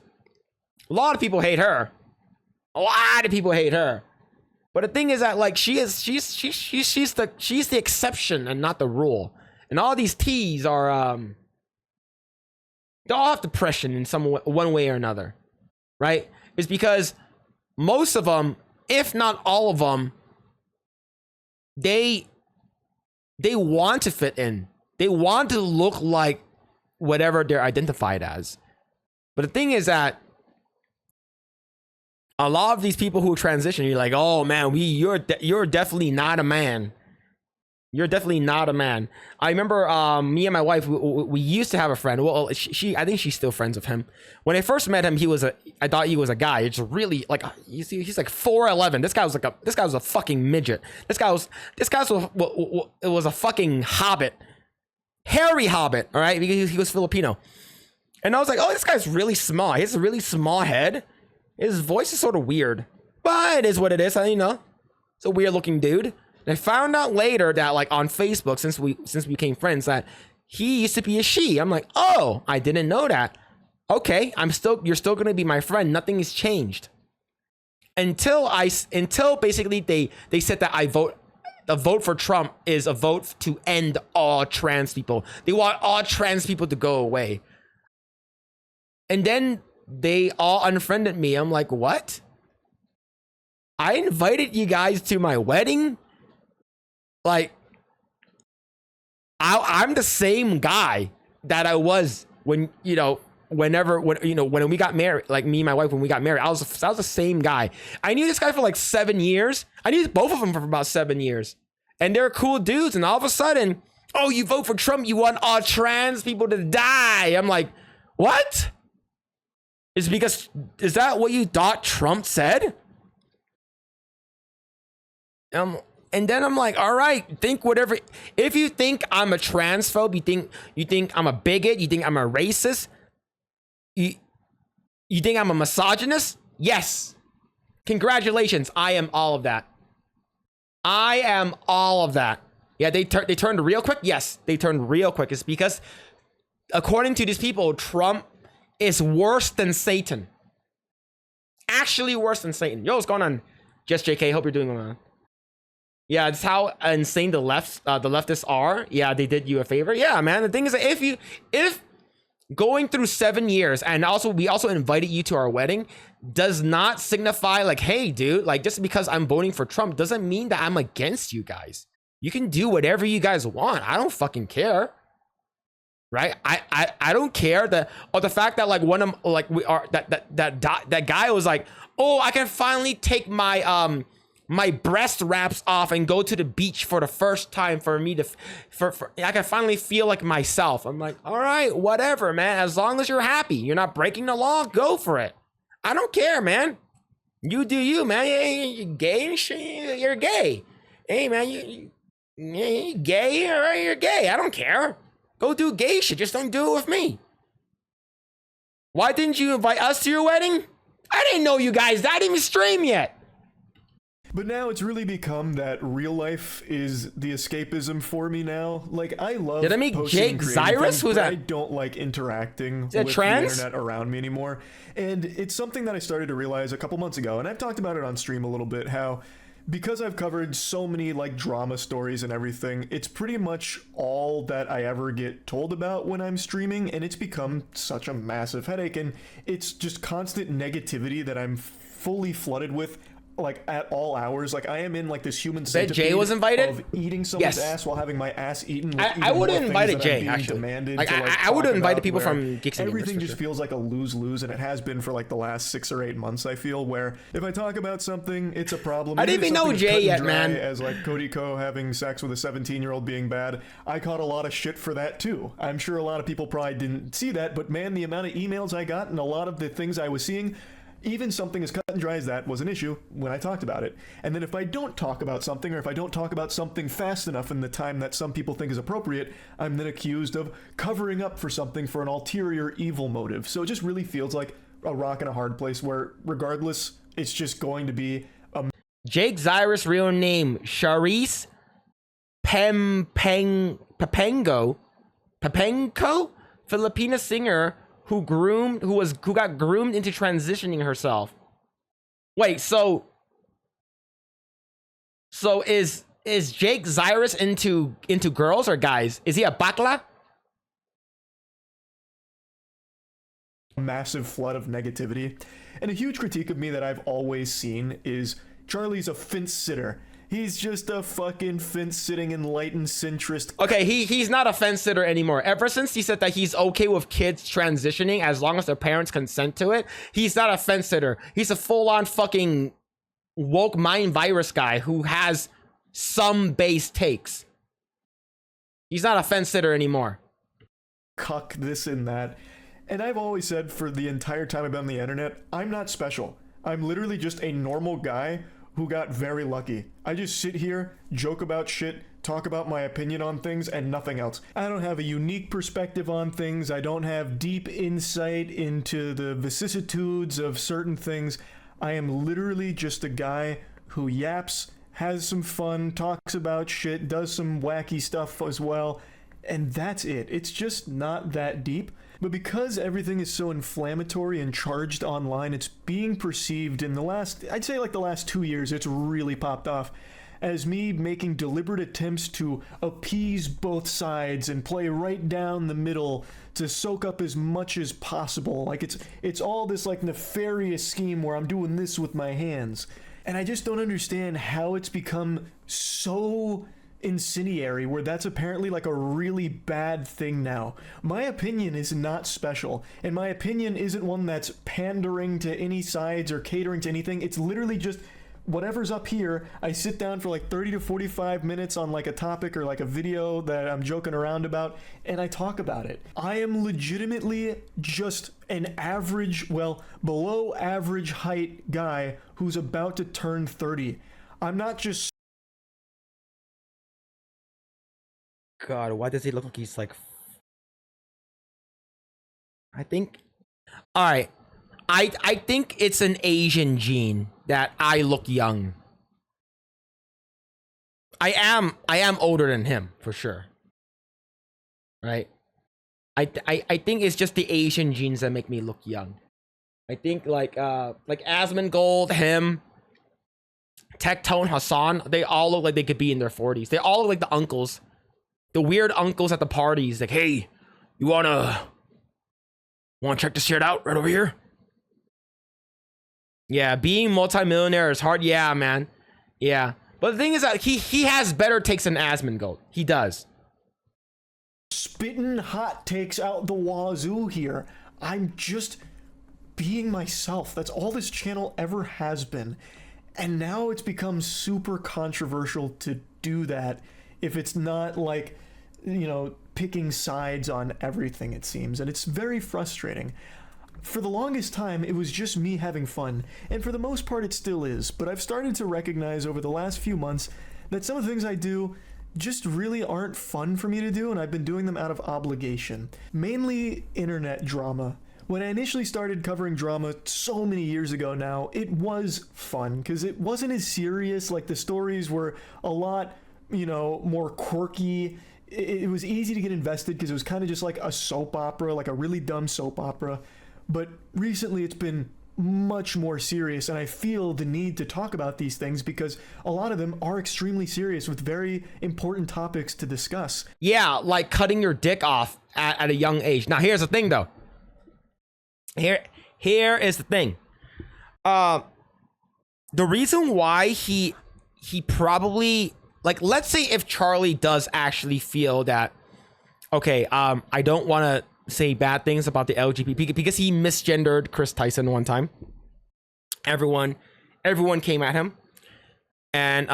A lot of people hate her. A lot of people hate her. But the thing is that like she's the exception and not the rule. And all these T's are they all have depression in one way or another, right? It's because most of them, if not all of them, they want to fit in. They want to look like whatever they're identified as. But the thing is that a lot of these people who transition, you're like, oh man, you're definitely not a man. You're definitely not a man. I remember me and my wife, we used to have a friend. Well, I think she's still friends with him. When I first met him, I thought he was a guy. It's really like, you see, he's like 4'11". This guy was a fucking midget. This guy was a fucking hobbit, hairy hobbit. All right, because he was Filipino. And I was like, oh, this guy's really small. He has a really small head. His voice is sort of weird, but it is what it is. You know, it's a weird looking dude. And I found out later that like on Facebook, since we became friends, that he used to be a she. I'm like, oh, I didn't know that. Okay, you're still gonna be my friend. Nothing has changed. Until basically they said that a vote for Trump is a vote to end all trans people. They want all trans people to go away. And then they all unfriended me. I'm like, what? I invited you guys to my wedding? Like, I'm the same guy that I was when we got married, like me and my wife, when we got married, I was the same guy. I knew this guy for like 7 years. I knew both of them for about 7 years. And they're cool dudes. And all of a sudden, oh, you vote for Trump, you want all trans people to die. I'm like, what? Is that what you thought Trump said? And then I'm like, all right, think whatever. If you think I'm a transphobe, you think I'm a bigot, you think I'm a racist, you think I'm a misogynist? Yes. Congratulations. I am all of that. I am all of that. Yeah, they turned real quick. Yes, they turned real quick. It's because, according to these people, Trump is worse than Satan. Actually worse than Satan. Yo, what's going on? Just JK, hope you're doing well. Yeah, that's how insane the leftists are. Yeah, they did you a favor. Yeah, man. The thing is that if going through 7 years, and we also invited you to our wedding, does not signify like, hey, dude, like just because I'm voting for Trump doesn't mean that I'm against you guys. You can do whatever you guys want. I don't fucking care. Right? I don't care the fact that like one of like we are that guy was like, oh, I can finally take my my breast wraps off and go to the beach for the first time for me to, I can finally feel like myself. I'm like, all right, whatever, man. As long as you're happy, you're not breaking the law, go for it. I don't care, man. You do you, man. You're gay and shit. You're gay. Hey, man, you gay, all right, you're gay. I don't care. Go do gay shit. Just don't do it with me. Why didn't you invite us to your wedding? I didn't know you guys. I didn't even stream yet. But now it's really become that real life is the escapism for me now. Like, I love Did I meet posting Jake and creating Zyrus? things, Who's but that? I don't like interacting with that trans? the internet around me anymore. And it's something that I started to realize a couple months ago, and I've talked about it on stream a little bit, how because I've covered so many like drama stories and everything, it's pretty much all that I ever get told about when I'm streaming, and it's become such a massive headache, and it's just constant negativity that I'm fully flooded with, like at all hours. Like I am in like this human centipede Jay was invited? of eating someone's Yes. ass while having my ass eaten. With I would have invited Jay, being actually. demanded Like, to, I would have talk invited about, people where from Geeks and Gamers, everything for just sure. feels like a lose-lose, and it has been for like the last 6 or 8 months, I feel, where if I talk about something, it's a problem. I didn't Even even know something as Jay cut and yet, dry man. As like Cody Ko having sex with a 17-year-old being bad, I caught a lot of shit for that too. I'm sure a lot of people probably didn't see that, but man, the amount of emails I got and a lot of the things I was seeing, even something as cut and dry as that was an issue when I talked about it. And then if I don't talk about something, or if I don't talk about something fast enough in the time that some people think is appropriate, I'm then accused of covering up for something for an ulterior evil motive. So it just really feels like a rock and a hard place where regardless, it's just going to be a Jake Zyrus' real name, Charisse Papenko, Filipina singer who got groomed into transitioning herself. Wait, so is Jake Zyrus into girls or guys? Is he a bakla? massive flood of negativity. And a huge critique of me that I've always seen is Charlie's a fence sitter. He's just a fucking fence-sitting enlightened centrist. Okay, he's not a fence sitter anymore. Ever since he said that he's okay with kids transitioning as long as their parents consent to it, he's not a fence sitter. He's a full-on fucking woke mind virus guy who has some base takes. He's not a fence sitter anymore. Cuck this and that. And I've always said for the entire time I've been on the internet, I'm not special. I'm literally just a normal guy who got very lucky. I just sit here, joke about shit, talk about my opinion on things, and nothing else. I don't have a unique perspective on things. I don't have deep insight into the vicissitudes of certain things. I am literally just a guy who yaps, has some fun, talks about shit, does some wacky stuff as well, and that's it. It's just not that deep. But because everything is so inflammatory and charged online, it's being perceived in the last, I'd say like the last 2 years, it's really popped off as me making deliberate attempts to appease both sides and play right down the middle to soak up as much as possible. Like it's all this like nefarious scheme where I'm doing this with my hands. And I just don't understand how it's become so incendiary where that's apparently like a really bad thing now. My opinion is not special, and my opinion isn't one that's pandering to any sides or catering to anything. It's literally just whatever's up here. I sit down for like 30 to 45 minutes on like a topic or like a video that I'm joking around about, and I talk about it. I am legitimately just an average, well, below average height guy who's about to turn 30. I'm not just God, why does he look like he's like... I think... Alright. I think it's an Asian gene that I look young. I am older than him, for sure. Right? I think it's just the Asian genes that make me look young. I think like Asmongold, him, Tectone, Hassan, they all look like they could be in their 40s. They all look like the uncles. The weird uncles at the parties, like, hey, you wanna check this shit out right over here? Yeah, being multimillionaire is hard. Yeah, man. Yeah. But the thing is that he has better takes than Asmongold. He does. spitting hot takes out the wazoo here. I'm just being myself. That's all this channel ever has been. And now it's become super controversial to do that if it's not like, picking sides on everything, it seems. And it's very frustrating. For the longest time, it was just me having fun. And for the most part, it still is. But I've started to recognize over the last few months that some of the things I do just really aren't fun for me to do, and I've been doing them out of obligation. Mainly internet drama. When I initially started covering drama so many years ago now, it was fun, because it wasn't as serious. Like, the stories were a lot, more quirky. It was easy to get invested because it was kind of just like a soap opera, like a really dumb soap opera. But recently it's been much more serious, and I feel the need to talk about these things because a lot of them are extremely serious with very important topics to discuss. Yeah, like cutting your dick off at a young age. Now, here's the thing, though. Here is the thing. The reason why he probably, like, let's say if Charlie does actually feel that, okay, I don't want to say bad things about the LGBT because he misgendered Chris Tyson one time. Everyone came at him, and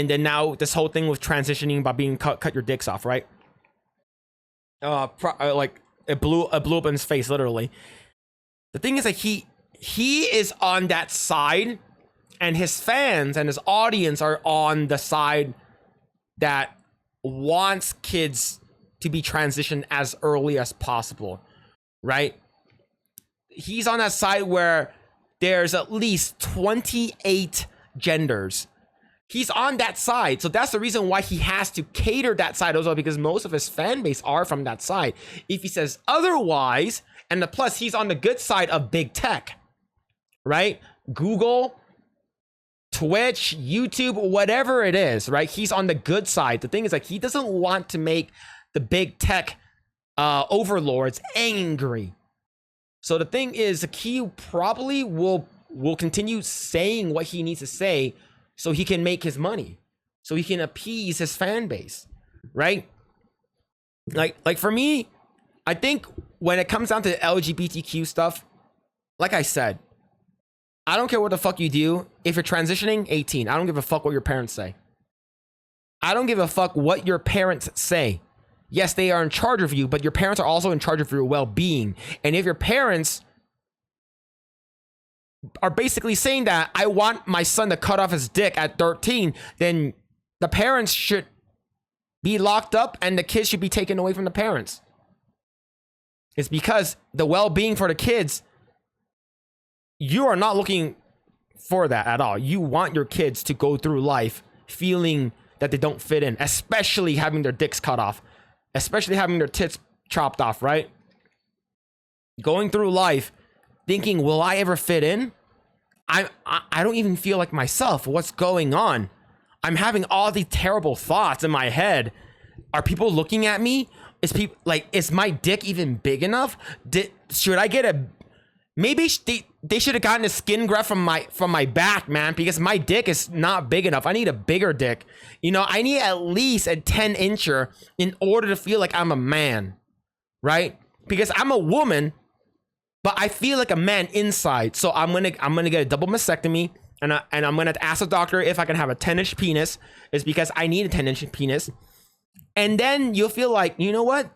then now this whole thing with transitioning about being cut your dicks off, right? Like it blew up in his face, literally. The thing is, like, he is on that side, and his fans and his audience are on the side that wants kids to be transitioned as early as possible, right? He's on that side where there's at least 28 genders. He's on that side. So that's the reason why he has to cater that side as well, because most of his fan base are from that side. If he says otherwise, and plus he's on the good side of big tech, right? Google, Twitch, YouTube, whatever it is, right? He's on the good side. The thing is, like, he doesn't want to make the big tech overlords angry. So the thing is, he probably will continue saying what he needs to say so he can make his money, so he can appease his fan base, right? Like for me, I think when it comes down to LGBTQ stuff, like I said, I don't care what the fuck you do. If you're transitioning, 18. I don't give a fuck what your parents say. I don't give a fuck what your parents say. Yes, they are in charge of you, but your parents are also in charge of your well-being. And if your parents are basically saying that I want my son to cut off his dick at 13, then the parents should be locked up and the kids should be taken away from the parents. It's because the well-being for the kids, you are not looking for that at all. You want your kids to go through life feeling that they don't fit in, especially having their dicks cut off, especially having their tits chopped off, right? Going through life thinking, will I ever fit in? I don't even feel like myself. What's going on? I'm having all these terrible thoughts in my head. Are people looking at me? Is my dick even big enough? Should I get maybe they should have gotten a skin graft from my back, man, because my dick is not big enough. I need a bigger dick. I need at least a 10-incher in order to feel like I'm a man, right? Because I'm a woman, but I feel like a man inside. So I'm gonna get a double mastectomy, and I'm gonna ask the doctor if I can have a 10-inch penis. It's because I need a 10-inch penis. And then you'll feel like, you know what?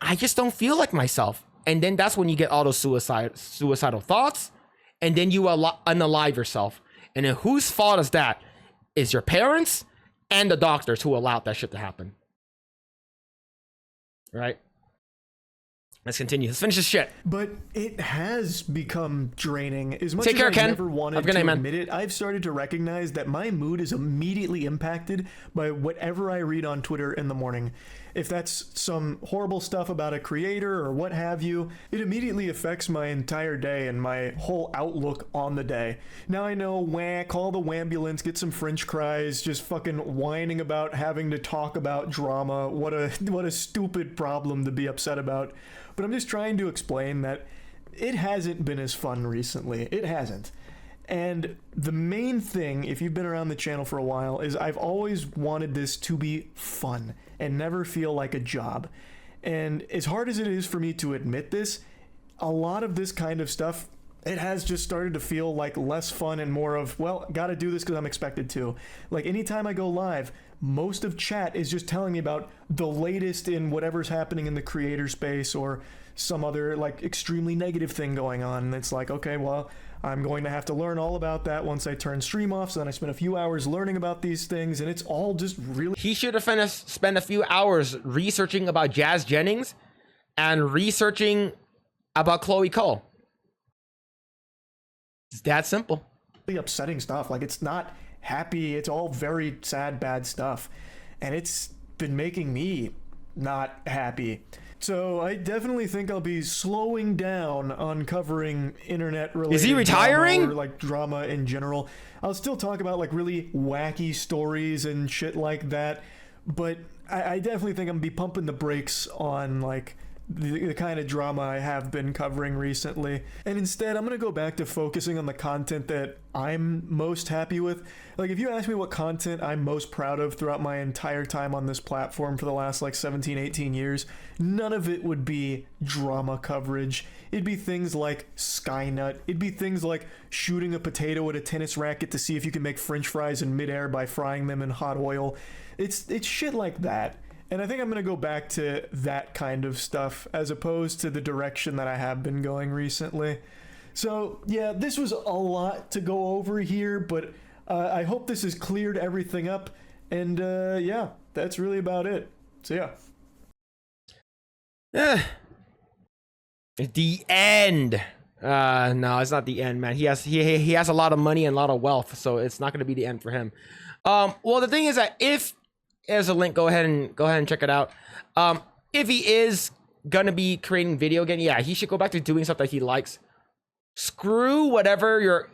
I just don't feel like myself. And then that's when you get all those suicidal thoughts. And then you unalive yourself. And then whose fault is that? Is your parents and the doctors who allowed that shit to happen. Right? Let's continue. Let's finish this shit. But it has become draining. As much Take as care, I Ken. never wanted Have a good to night, man. admit it, I've started to recognize that my mood is immediately impacted by whatever I read on Twitter in the morning. If that's some horrible stuff about a creator or what have you, it immediately affects my entire day and my whole outlook on the day. Now I know, call the wambulance, get some French fries, just fucking whining about having to talk about drama. What a stupid problem to be upset about. But I'm just trying to explain that it hasn't been as fun recently. It hasn't. And the main thing, if you've been around the channel for a while, is I've always wanted this to be fun and never feel like a job. And as hard as it is for me to admit this, a lot of this kind of stuff it has just started to feel like less fun and more of, well, gotta do this because I'm expected to. Like anytime I go live, most of chat is just telling me about the latest in whatever's happening in the creator space or some other like extremely negative thing going on. And it's like, okay, well, I'm going to have to learn all about that once I turn stream off. So then I spent a few hours learning about these things, and it's all just really. He should have spent a few hours researching about Jazz Jennings and researching about Chloe Cole. It's that simple. Upsetting stuff. Like, it's not happy. It's all very sad, bad stuff. And it's been making me not happy. So I definitely think I'll be slowing down on covering internet-related. Is he retiring? Drama or like drama in general. I'll still talk about like really wacky stories and shit like that, but I definitely think I'm gonna be pumping the brakes on like the kind of drama I have been covering recently. And instead, I'm going to go back to focusing on the content that I'm most happy with. Like, if you ask me what content I'm most proud of throughout my entire time on this platform for the last, like, 17, 18 years, none of it would be drama coverage. It'd be things like Skynut. It'd be things like shooting a potato at a tennis racket to see if you can make french fries in midair by frying them in hot oil. It's shit like that. And I think I'm going to go back to that kind of stuff as opposed to the direction that I have been going recently. So, yeah, this was a lot to go over here, but I hope this has cleared everything up. And, yeah, that's really about it. So, yeah. The end. No, it's not the end, man. He has a lot of money and a lot of wealth, so it's not going to be the end for him. Well, the thing is that if there's a link, go ahead and check it out. If he is gonna be creating video again, yeah, he should go back to doing stuff that he likes. Screw whatever your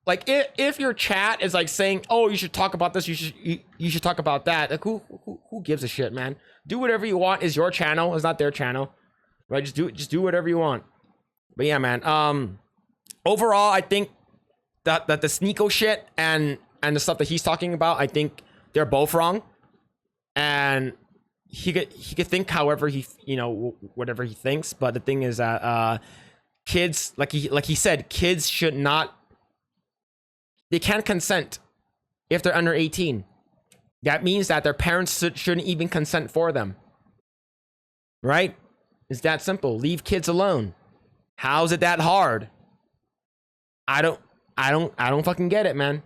like. If your chat is like saying, "Oh, you should talk about this," you should talk about that. Like, who gives a shit, man? Do whatever you want. It's your channel. It's not their channel, right? Just do whatever you want. But yeah, man. Overall, I think that the Sneeko shit and the stuff that he's talking about, I think they're both wrong. And he could think however whatever he thinks, but the thing is that kids, like he said, kids should not, they can't consent if they're under 18. That means that their parents shouldn't even consent for them, right? It's that simple. Leave kids alone. How's it that hard? I don't fucking get it, man.